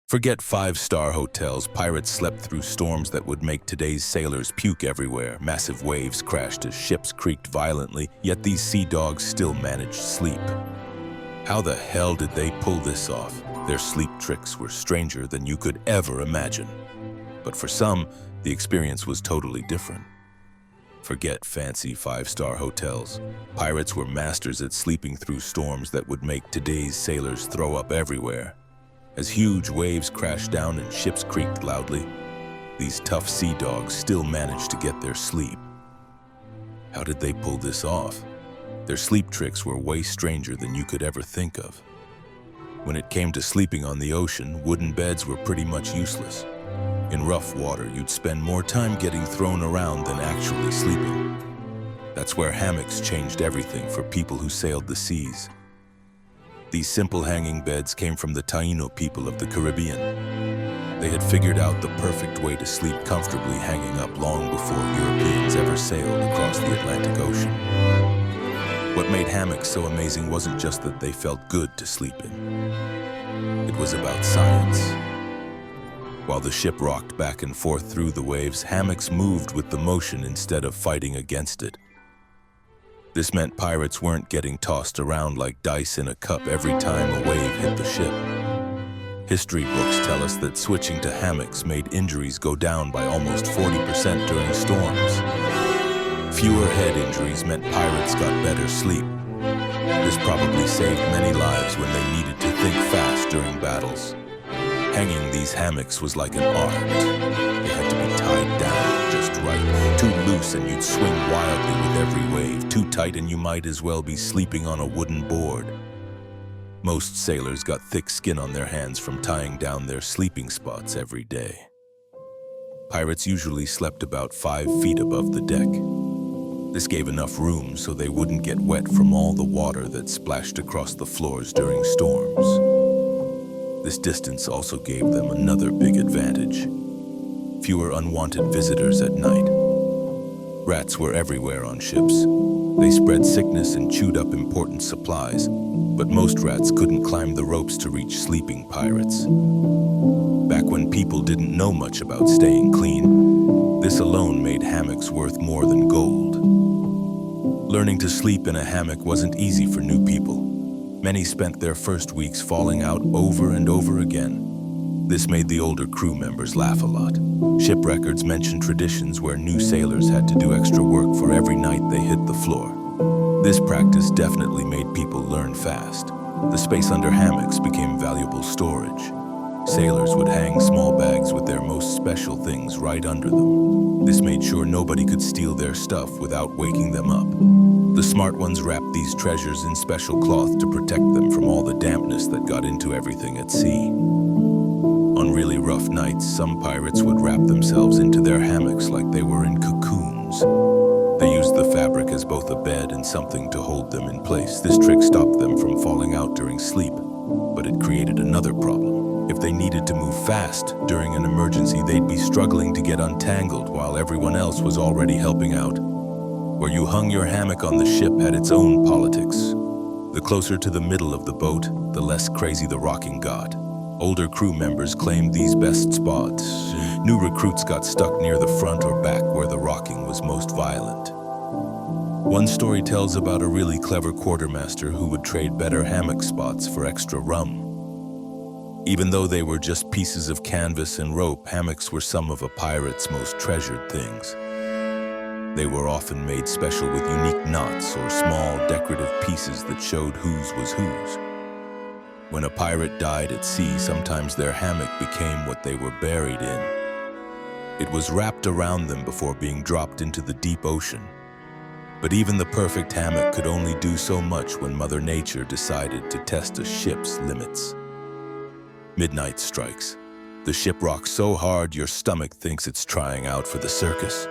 Forget five-star hotels. Pirates slept through storms that would make today's sailors puke everywhere. Massive waves crashed as ships creaked violently, yet these sea dogs still managed sleep. How the hell did they pull this off? Their sleep tricks were stranger than you could ever imagine. But for some, the experience was totally different. Forget fancy five-star hotels. Pirates were masters at sleeping through storms that would make today's sailors throw up everywhere. As huge waves crashed down and ships creaked loudly, these tough sea dogs still managed to get their sleep. How did they pull this off? Their sleep tricks were way stranger than you could ever think of. When it came to sleeping on the ocean, wooden beds were pretty much useless. In rough water, you'd spend more time getting thrown around than actually sleeping. That's where hammocks changed everything for people who sailed the seas. These simple hanging beds came from the Taino people of the Caribbean. They had figured out the perfect way to sleep comfortably hanging up long before Europeans ever sailed across the Atlantic Ocean. What made hammocks so amazing wasn't just that they felt good to sleep in. It was about science. While the ship rocked back and forth through the waves, hammocks moved with the motion instead of fighting against it. This meant pirates weren't getting tossed around like dice in a cup every time a wave hit the ship. History books tell us that switching to hammocks made injuries go down by almost 40% during storms. Fewer head injuries meant pirates got better sleep. This probably saved many lives when they needed to think fast during battles. Hanging these hammocks was like an art. They had to be tied down just right. Too loose and you'd swing wildly with every wave. Too tight and you might as well be sleeping on a wooden board. Most sailors got thick skin on their hands from tying down their sleeping spots every day. Pirates usually slept about 5 feet above the deck. This gave enough room so they wouldn't get wet from all the water that splashed across the floors during storms. This distance also gave them another big advantage: fewer unwanted visitors at night. Rats were everywhere on ships. They spread sickness and chewed up important supplies, but most rats couldn't climb the ropes to reach sleeping pirates. Back when people didn't know much about staying clean, this alone made hammocks worth more than gold. Learning to sleep in a hammock wasn't easy for new people. Many spent their first weeks falling out over and over again. This made the older crew members laugh a lot. Ship records mention traditions where new sailors had to do extra work for every night they hit the floor. This practice definitely made people learn fast. The space under hammocks became valuable storage. Sailors would hang small bags with their most special things right under them. This made sure nobody could steal their stuff without waking them up. The smart ones wrapped these treasures in special cloth to protect them from all the dampness that got into everything at sea. On really rough nights, some pirates would wrap themselves into their hammocks like they were in cocoons. They used the fabric as both a bed and something to hold them in place. This trick stopped them from falling out during sleep, but it created another problem. If they needed to move fast during an emergency, they'd be struggling to get untangled while everyone else was already helping out. Where you hung your hammock on the ship had its own politics. The closer to the middle of the boat, the less crazy the rocking got. Older crew members claimed these best spots. New recruits got stuck near the front or back where the rocking was most violent. One story tells about a really clever quartermaster who would trade better hammock spots for extra rum. Even though they were just pieces of canvas and rope, hammocks were some of a pirate's most treasured things. They were often made special with unique knots or small decorative pieces that showed whose was whose. When a pirate died at sea, sometimes their hammock became what they were buried in. It was wrapped around them before being dropped into the deep ocean. But even the perfect hammock could only do so much when Mother Nature decided to test a ship's limits. Midnight strikes. The ship rocks so hard your stomach thinks it's trying out for the circus.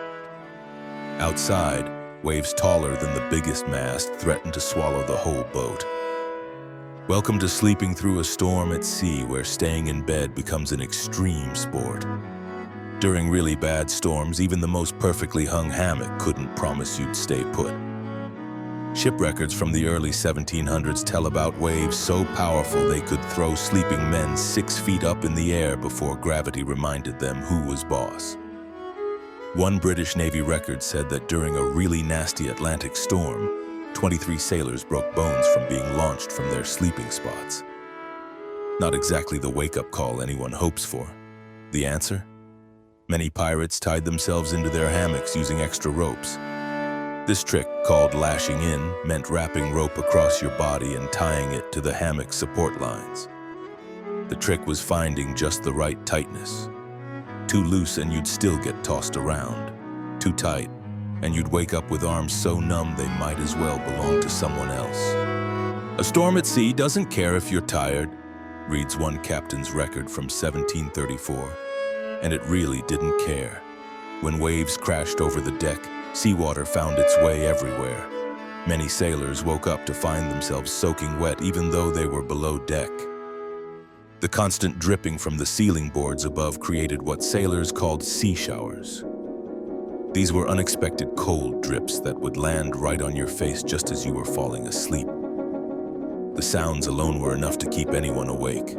Outside, waves taller than the biggest mast threaten to swallow the whole boat. Welcome to sleeping through a storm at sea, where staying in bed becomes an extreme sport. During really bad storms, even the most perfectly hung hammock couldn't promise you'd stay put. Ship records from the early 1700s tell about waves so powerful they could throw sleeping men 6 feet up in the air before gravity reminded them who was boss. One British Navy record said that during a really nasty Atlantic storm, 23 sailors broke bones from being launched from their sleeping spots. Not exactly the wake-up call anyone hopes for. The answer? Many pirates tied themselves into their hammocks using extra ropes. This trick, called lashing in, meant wrapping rope across your body and tying it to the hammock support lines. The trick was finding just the right tightness. Too loose and you'd still get tossed around. Too tight, and you'd wake up with arms so numb they might as well belong to someone else. A storm at sea doesn't care if you're tired, reads one captain's record from 1734. And it really didn't care. When waves crashed over the deck, seawater found its way everywhere. Many sailors woke up to find themselves soaking wet even though they were below deck. The constant dripping from the ceiling boards above created what sailors called sea showers. These were unexpected cold drips that would land right on your face just as you were falling asleep. The sounds alone were enough to keep anyone awake.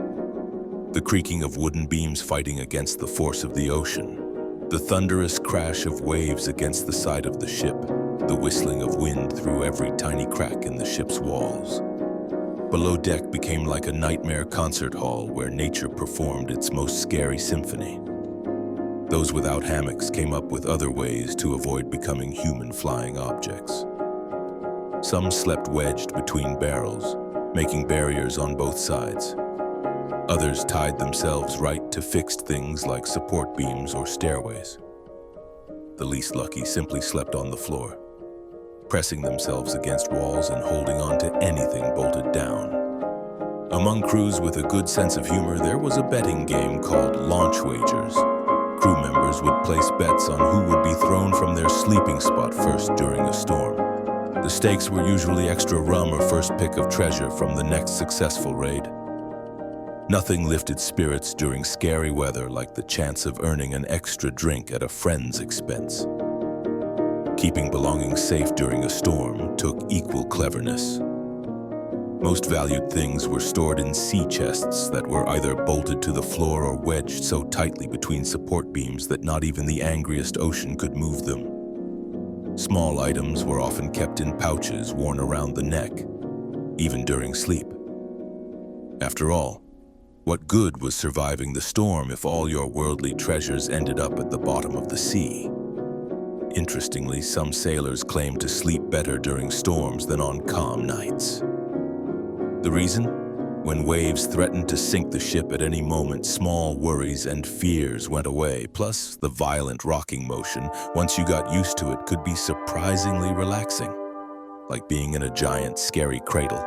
The creaking of wooden beams fighting against the force of the ocean, the thunderous crash of waves against the side of the ship, the whistling of wind through every tiny crack in the ship's walls. Below deck became like a nightmare concert hall where nature performed its most scary symphony. Those without hammocks came up with other ways to avoid becoming human flying objects. Some slept wedged between barrels, making barriers on both sides. Others tied themselves right to fixed things like support beams or stairways. The least lucky simply slept on the floor, pressing themselves against walls and holding on to anything bolted down. Among crews with a good sense of humor, there was a betting game called launch wagers. Crew members would place bets on who would be thrown from their sleeping spot first during a storm. The stakes were usually extra rum or first pick of treasure from the next successful raid. Nothing lifted spirits during scary weather like the chance of earning an extra drink at a friend's expense. Keeping belongings safe during a storm took equal cleverness. Most valued things were stored in sea chests that were either bolted to the floor or wedged so tightly between support beams that not even the angriest ocean could move them. Small items were often kept in pouches worn around the neck, even during sleep. After all, what good was surviving the storm if all your worldly treasures ended up at the bottom of the sea? Interestingly, some sailors claimed to sleep better during storms than on calm nights. The reason? When waves threatened to sink the ship at any moment, small worries and fears went away. Plus, the violent rocking motion, once you got used to it, could be surprisingly relaxing, like being in a giant, scary cradle.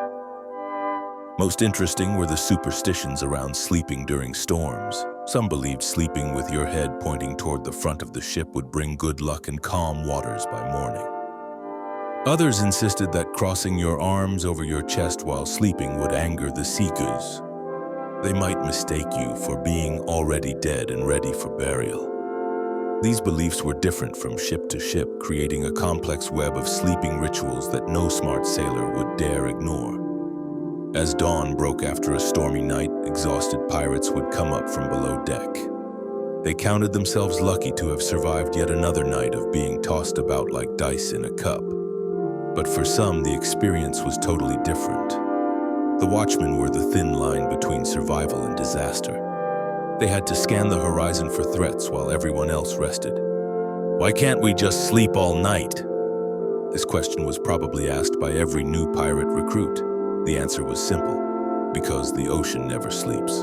Most interesting were the superstitions around sleeping during storms. Some believed sleeping with your head pointing toward the front of the ship would bring good luck and calm waters by morning. Others insisted that crossing your arms over your chest while sleeping would anger the sea goose. They might mistake you for being already dead and ready for burial. These beliefs were different from ship to ship, creating a complex web of sleeping rituals that no smart sailor would dare ignore. As dawn broke after a stormy night, exhausted pirates would come up from below deck. They counted themselves lucky to have survived yet another night of being tossed about like dice in a cup. But for some, the experience was totally different. The watchmen were the thin line between survival and disaster. They had to scan the horizon for threats while everyone else rested. Why can't we just sleep all night? This question was probably asked by every new pirate recruit. The answer was simple: because the ocean never sleeps.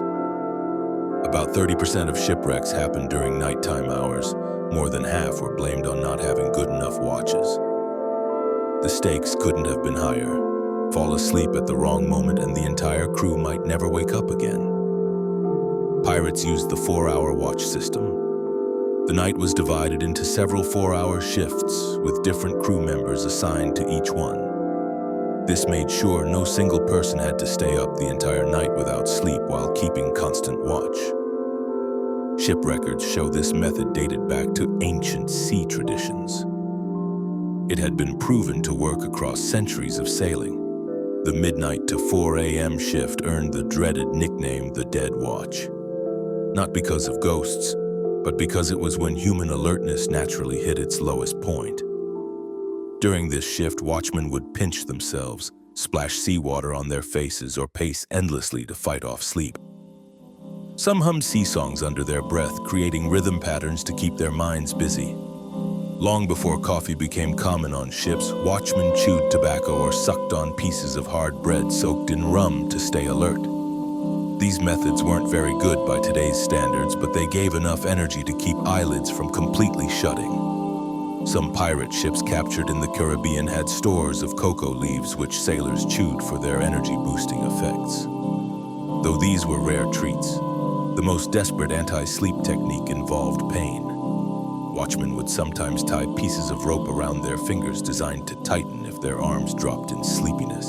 About 30% of shipwrecks happened during nighttime hours. More than half were blamed on not having good enough watches. The stakes couldn't have been higher. Fall asleep at the wrong moment and the entire crew might never wake up again. Pirates used the 4-hour watch system. The night was divided into several 4-hour shifts, with different crew members assigned to each one. This made sure no single person had to stay up the entire night without sleep while keeping constant watch. Ship records show this method dated back to ancient sea traditions. It had been proven to work across centuries of sailing. The midnight to 4 a.m. shift earned the dreaded nickname the Dead Watch. Not because of ghosts, but because it was when human alertness naturally hit its lowest point. During this shift, watchmen would pinch themselves, splash seawater on their faces, or pace endlessly to fight off sleep. Some hummed sea songs under their breath, creating rhythm patterns to keep their minds busy. Long before coffee became common on ships, watchmen chewed tobacco or sucked on pieces of hard bread soaked in rum to stay alert. These methods weren't very good by today's standards, but they gave enough energy to keep eyelids from completely shutting. Some pirate ships captured in the Caribbean had stores of cocoa leaves which sailors chewed for their energy-boosting effects. Though these were rare treats, the most desperate anti-sleep technique involved pain. Watchmen would sometimes tie pieces of rope around their fingers designed to tighten if their arms dropped in sleepiness.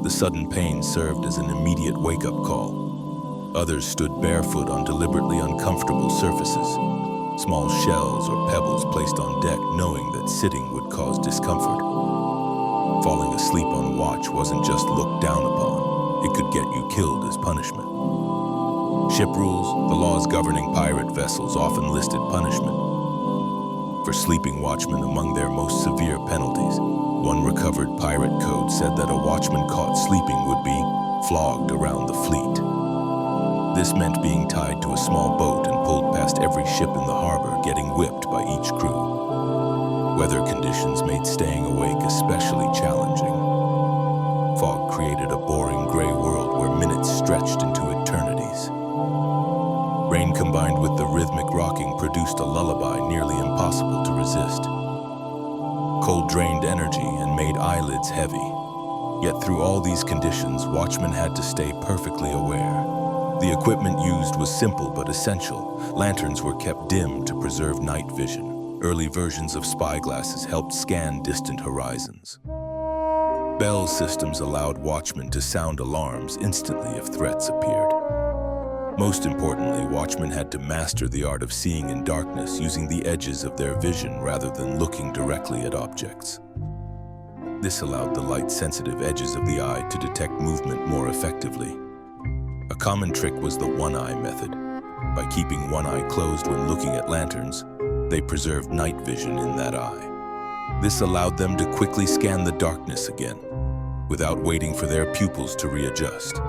The sudden pain served as an immediate wake-up call. Others stood barefoot on deliberately uncomfortable surfaces, small shells or pebbles placed on deck knowing that sitting would cause discomfort. Falling asleep on watch wasn't just looked down upon, it could get you killed as punishment. Ship rules, the laws governing pirate vessels, often listed punishment for sleeping watchmen among their most severe penalties. One recovered pirate code said that a watchman caught sleeping would be flogged around the fleet. This meant being tied to a small boat and pulled past every ship in the harbor, getting whipped by each crew. Weather conditions made staying awake especially challenging. Fog created a boring gray world where minutes stretched into eternities. Rain combined with the rhythmic rocking produced a lullaby nearly impossible to resist. Cold drained energy and made eyelids heavy. Yet through all these conditions, watchmen had to stay perfectly aware. The equipment used was simple but essential. Lanterns were kept dim to preserve night vision. Early versions of spyglasses helped scan distant horizons. Bell systems allowed watchmen to sound alarms instantly if threats appeared. Most importantly, watchmen had to master the art of seeing in darkness, using the edges of their vision rather than looking directly at objects. This allowed the light-sensitive edges of the eye to detect movement more effectively. A common trick was the one-eye method. By keeping one eye closed when looking at lanterns, they preserved night vision in that eye. This allowed them to quickly scan the darkness again, without waiting for their pupils to readjust.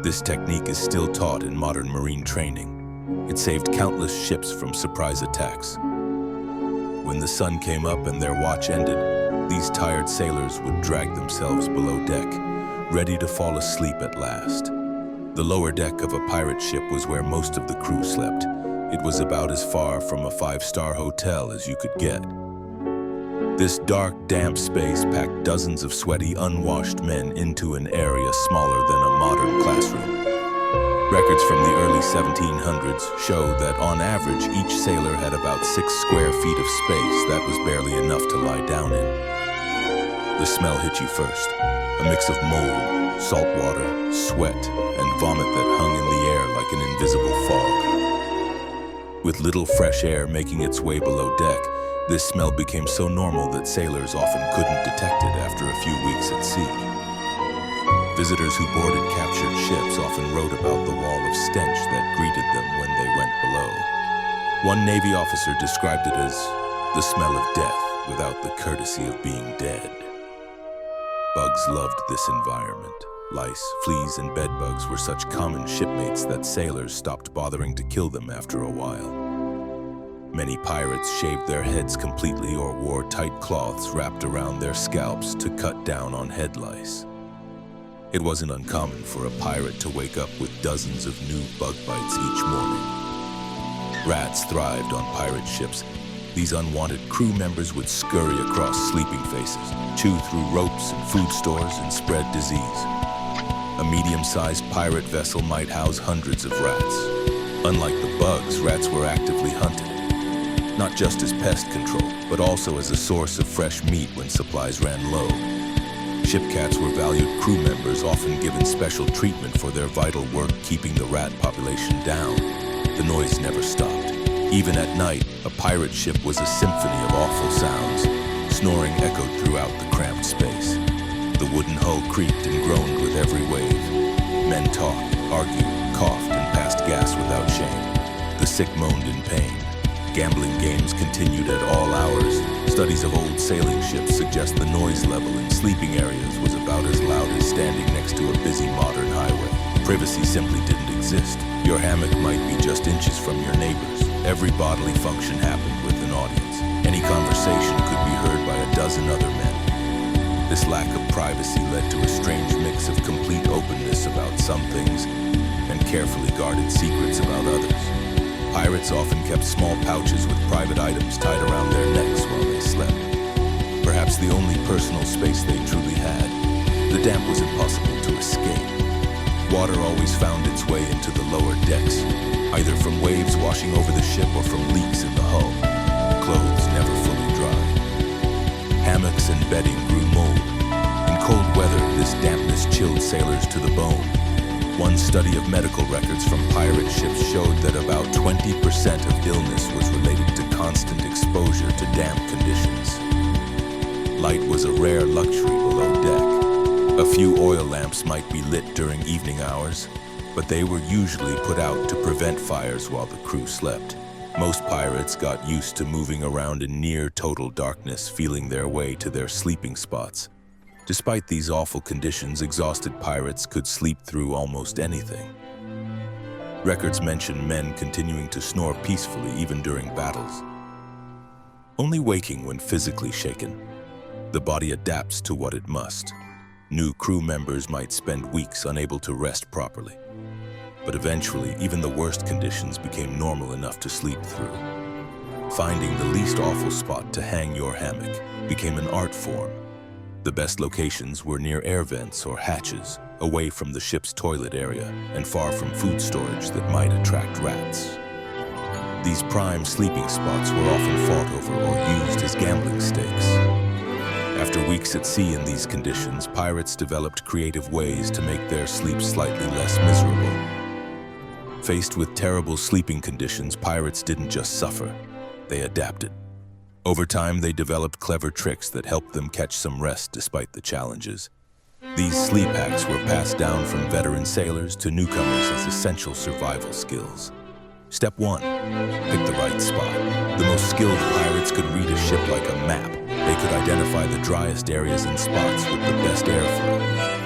This technique is still taught in modern marine training. It saved countless ships from surprise attacks. When the sun came up and their watch ended, these tired sailors would drag themselves below deck, ready to fall asleep at last. The lower deck of a pirate ship was where most of the crew slept. It was about as far from a five-star hotel as you could get. This dark, damp space packed dozens of sweaty, unwashed men into an area smaller than a modern classroom. Records from the early 1700s show that on average each sailor had about 6 square feet of space that was barely enough to lie down in. The smell hit you first, a mix of mold, salt water, sweat, and vomit that hung in the air like an invisible fog. With little fresh air making its way below deck, this smell became so normal that sailors often couldn't detect it after a few weeks at sea. Visitors who boarded captured ships often wrote about the wall of stench that greeted them when they went below. One Navy officer described it as the smell of death without the courtesy of being dead. Bugs loved this environment. Lice, fleas, and bedbugs were such common shipmates that sailors stopped bothering to kill them after a while. Many pirates shaved their heads completely or wore tight cloths wrapped around their scalps to cut down on head lice. It wasn't uncommon for a pirate to wake up with dozens of new bug bites each morning. Rats thrived on pirate ships. These unwanted crew members would scurry across sleeping faces, chew through ropes and food stores, and spread disease. A medium-sized pirate vessel might house hundreds of rats. Unlike the bugs, rats were actively hunted. Not just as pest control, but also as a source of fresh meat when supplies ran low. Ship cats were valued crew members, often given special treatment for their vital work keeping the rat population down. The noise never stopped. Even at night, a pirate ship was a symphony of awful sounds. snoring echoed throughout the cramped space. The wooden hull creaked and groaned with every wave. Men talked, argued, coughed, and passed gas without shame. The sick moaned in pain. Gambling games continued at all hours. Studies of old sailing ships suggest the noise level in sleeping areas was about as loud as standing next to a busy modern highway. Privacy simply didn't exist. Your hammock might be just inches from your neighbors. Every bodily function happened with an audience. Any conversation could be heard by a dozen other men. This lack of privacy led to a strange mix of complete openness about some things and carefully guarded secrets about others. Pirates often kept small pouches with private items tied around their necks while they slept. Perhaps the only personal space they truly had. The damp was impossible to escape. Water always found its way into the lower decks, either from waves washing over the ship or from leaks in the hull. Clothes never fully dried. Hammocks and bedding grew mold. In cold weather, this dampness chilled sailors to the bone. One study of medical records from pirate ships showed that about 20% of illness was related to constant exposure to damp conditions. Light was a rare luxury below deck. A few oil lamps might be lit during evening hours, but they were usually put out to prevent fires while the crew slept. Most pirates got used to moving around in near total darkness, feeling their way to their sleeping spots. Despite these awful conditions, exhausted pirates could sleep through almost anything. Records mention men continuing to snore peacefully even during battles, only waking when physically shaken. The body adapts to what it must. New crew members might spend weeks unable to rest properly. But eventually, even the worst conditions became normal enough to sleep through. Finding the least awful spot to hang your hammock became an art form. The best locations were near air vents or hatches, away from the ship's toilet area and far from food storage that might attract rats. These prime sleeping spots were often fought over or used as gambling stakes. After weeks at sea in these conditions, pirates developed creative ways to make their sleep slightly less miserable. Faced with terrible sleeping conditions, pirates didn't just suffer, they adapted. Over time, they developed clever tricks that helped them catch some rest despite the challenges. These sleep hacks were passed down from veteran sailors to newcomers as essential survival skills. Step 1. Pick the right spot. The most skilled pirates could read a ship like a map. They could identify the driest areas and spots with the best airflow.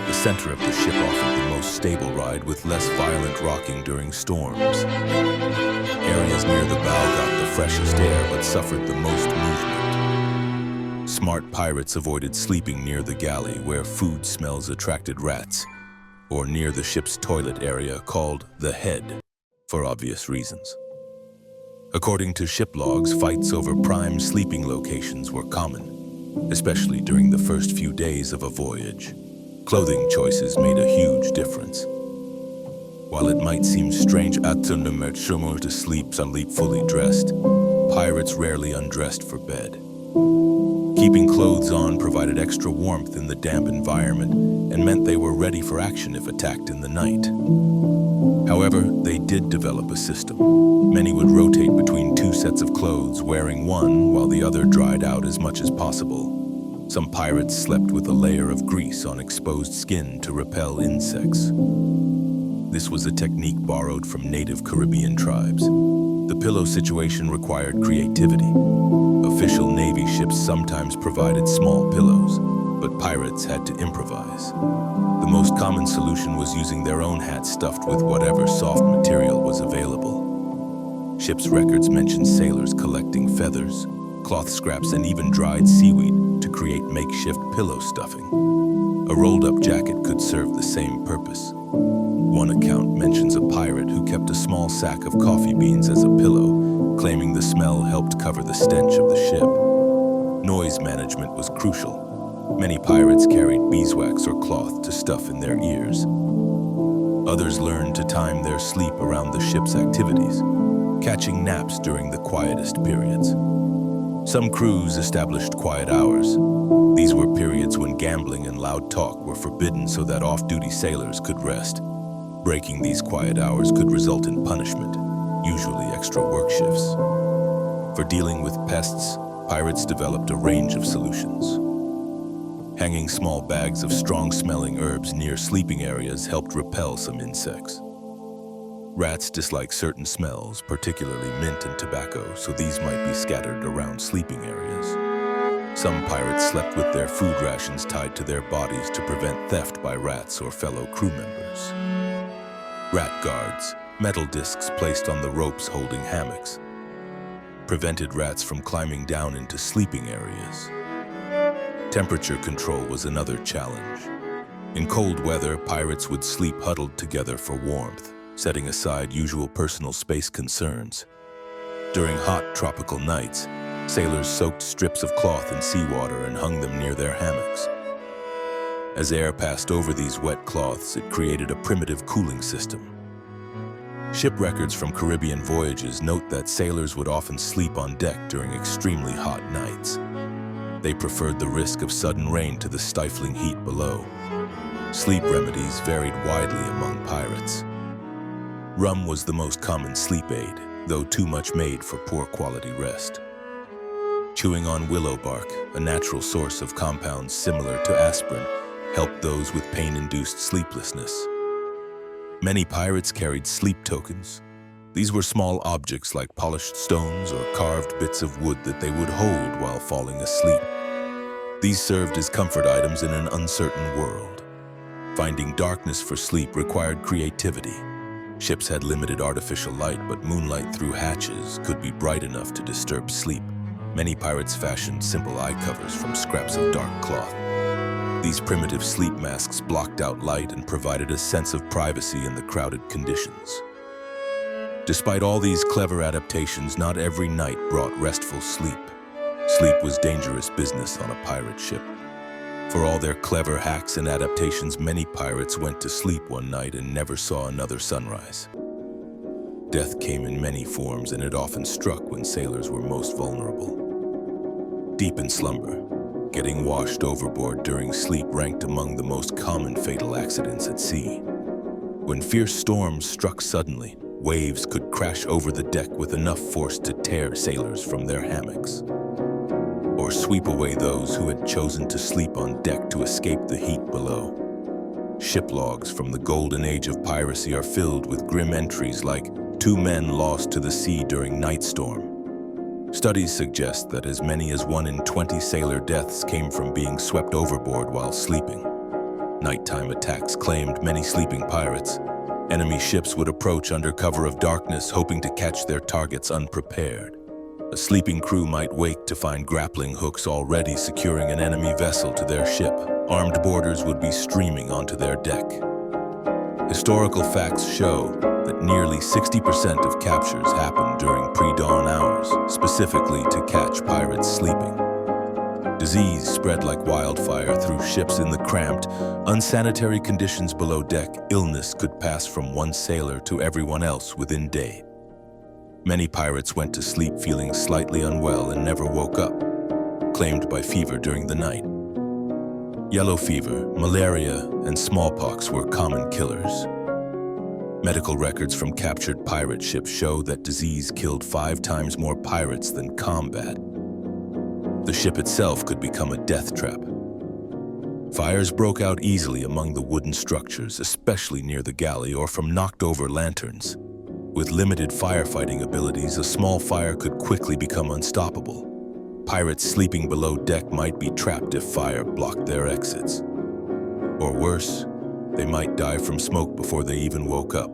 The center of the ship offered the most stable ride with less violent rocking during storms. Areas near the bow got the freshest air but suffered the most movement. Smart pirates avoided sleeping near the galley where food smells attracted rats, or near the ship's toilet area called the head, for obvious reasons. According to ship logs, fights over prime sleeping locations were common, especially during the first few days of a voyage. Clothing choices made a huge difference. While it might seem strange to sleep fully dressed, pirates rarely undressed for bed. Keeping clothes on provided extra warmth in the damp environment and meant they were ready for action if attacked in the night. However, they did develop a system. Many would rotate between two sets of clothes, wearing one while the other dried out as much as possible. Some pirates slept with a layer of grease on exposed skin to repel insects. This was a technique borrowed from native Caribbean tribes. The pillow situation required creativity. Official Navy ships sometimes provided small pillows, but pirates had to improvise. The most common solution was using their own hats stuffed with whatever soft material was available. Ship's records mention sailors collecting feathers, cloth scraps, and even dried seaweed to create makeshift pillow stuffing. A rolled-up jacket could serve the same purpose. One account mentions a pirate who kept a small sack of coffee beans as a pillow, claiming the smell helped cover the stench of the ship. Noise management was crucial. Many pirates carried beeswax or cloth to stuff in their ears. Others learned to time their sleep around the ship's activities, catching naps during the quietest periods. Some crews established quiet hours. These were periods when gambling and loud talk were forbidden so that off-duty sailors could rest. Breaking these quiet hours could result in punishment, usually extra work shifts. For dealing with pests, pirates developed a range of solutions. Hanging small bags of strong-smelling herbs near sleeping areas helped repel some insects. Rats dislike certain smells, particularly mint and tobacco, so these might be scattered around sleeping areas. Some pirates slept with their food rations tied to their bodies to prevent theft by rats or fellow crew members. Rat guards, metal discs placed on the ropes holding hammocks, prevented rats from climbing down into sleeping areas. Temperature control was another challenge. In cold weather, pirates would sleep huddled together for warmth, setting aside usual personal space concerns. During hot tropical nights, sailors soaked strips of cloth in seawater and hung them near their hammocks. As air passed over these wet cloths, it created a primitive cooling system. Ship records from Caribbean voyages note that sailors would often sleep on deck during extremely hot nights. They preferred the risk of sudden rain to the stifling heat below. Sleep remedies varied widely among pirates. Rum was the most common sleep aid, though too much made for poor quality rest. Chewing on willow bark, a natural source of compounds similar to aspirin, helped those with pain-induced sleeplessness. Many pirates carried sleep tokens. These were small objects like polished stones or carved bits of wood that they would hold while falling asleep. These served as comfort items in an uncertain world. Finding darkness for sleep required creativity. Ships had limited artificial light, but moonlight through hatches could be bright enough to disturb sleep. Many pirates fashioned simple eye covers from scraps of dark cloth. These primitive sleep masks blocked out light and provided a sense of privacy in the crowded conditions. Despite all these clever adaptations, not every night brought restful sleep. Sleep was dangerous business on a pirate ship. For all their clever hacks and adaptations, many pirates went to sleep one night and never saw another sunrise. Death came in many forms, and it often struck when sailors were most vulnerable. Deep in slumber, getting washed overboard during sleep ranked among the most common fatal accidents at sea. When fierce storms struck suddenly, waves could crash over the deck with enough force to tear sailors from their hammocks, or sweep away those who had chosen to sleep on deck to escape the heat below. Ship logs from the golden age of piracy are filled with grim entries like 2 men lost to the sea during night storm. Studies suggest that as many as 1 in 20 sailor deaths came from being swept overboard while sleeping. Nighttime attacks claimed many sleeping pirates. Enemy ships would approach under cover of darkness, hoping to catch their targets unprepared. A sleeping crew might wake to find grappling hooks already securing an enemy vessel to their ship. Armed boarders would be streaming onto their deck. Historical facts show that nearly 60% of captures happened during pre-dawn hours, specifically to catch pirates sleeping. Disease spread like wildfire through ships in the cramped, unsanitary conditions below deck. Illness could pass from one sailor to everyone else within days. Many pirates went to sleep feeling slightly unwell and never woke up, claimed by fever during the night. Yellow fever, malaria, and smallpox were common killers. Medical records from captured pirate ships show that disease killed 5 times more pirates than combat. The ship itself could become a death trap. Fires broke out easily among the wooden structures, especially near the galley or from knocked-over lanterns. With limited firefighting abilities, a small fire could quickly become unstoppable. Pirates sleeping below deck might be trapped if fire blocked their exits. Or worse, they might die from smoke before they even woke up.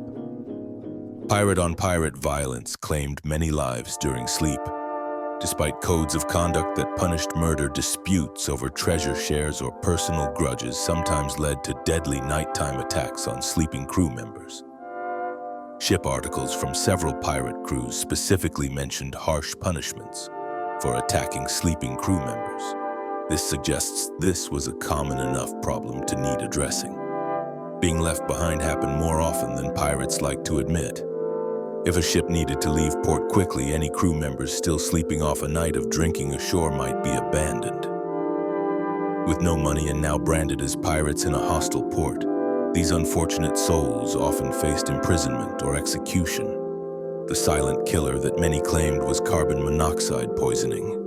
Pirate-on-pirate violence claimed many lives during sleep. Despite codes of conduct that punished murder, disputes over treasure shares or personal grudges sometimes led to deadly nighttime attacks on sleeping crew members. Ship articles from several pirate crews specifically mentioned harsh punishments for attacking sleeping crew members. This suggests this was a common enough problem to need addressing. Being left behind happened more often than pirates like to admit. If a ship needed to leave port quickly, any crew members still sleeping off a night of drinking ashore might be abandoned. With no money and now branded as pirates in a hostile port, these unfortunate souls often faced imprisonment or execution. The silent killer that many claimed was carbon monoxide poisoning.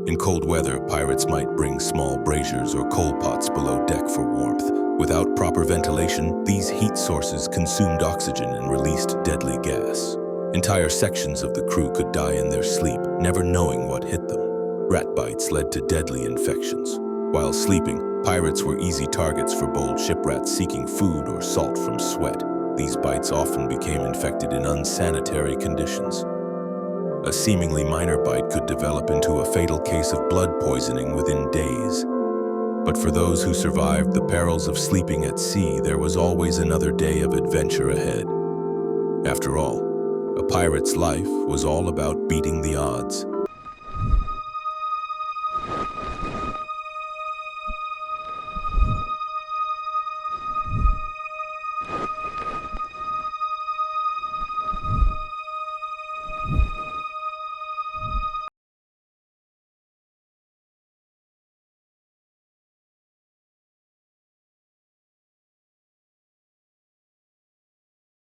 In cold weather, pirates might bring small braziers or coal pots below deck for warmth. Without proper ventilation, these heat sources consumed oxygen and released deadly gas. Entire sections of the crew could die in their sleep, never knowing what hit them. Rat bites led to deadly infections. While sleeping, pirates were easy targets for bold ship rats seeking food or salt from sweat. These bites often became infected in unsanitary conditions. A seemingly minor bite could develop into a fatal case of blood poisoning within days. But for those who survived the perils of sleeping at sea, there was always another day of adventure ahead. After all, a pirate's life was all about beating the odds.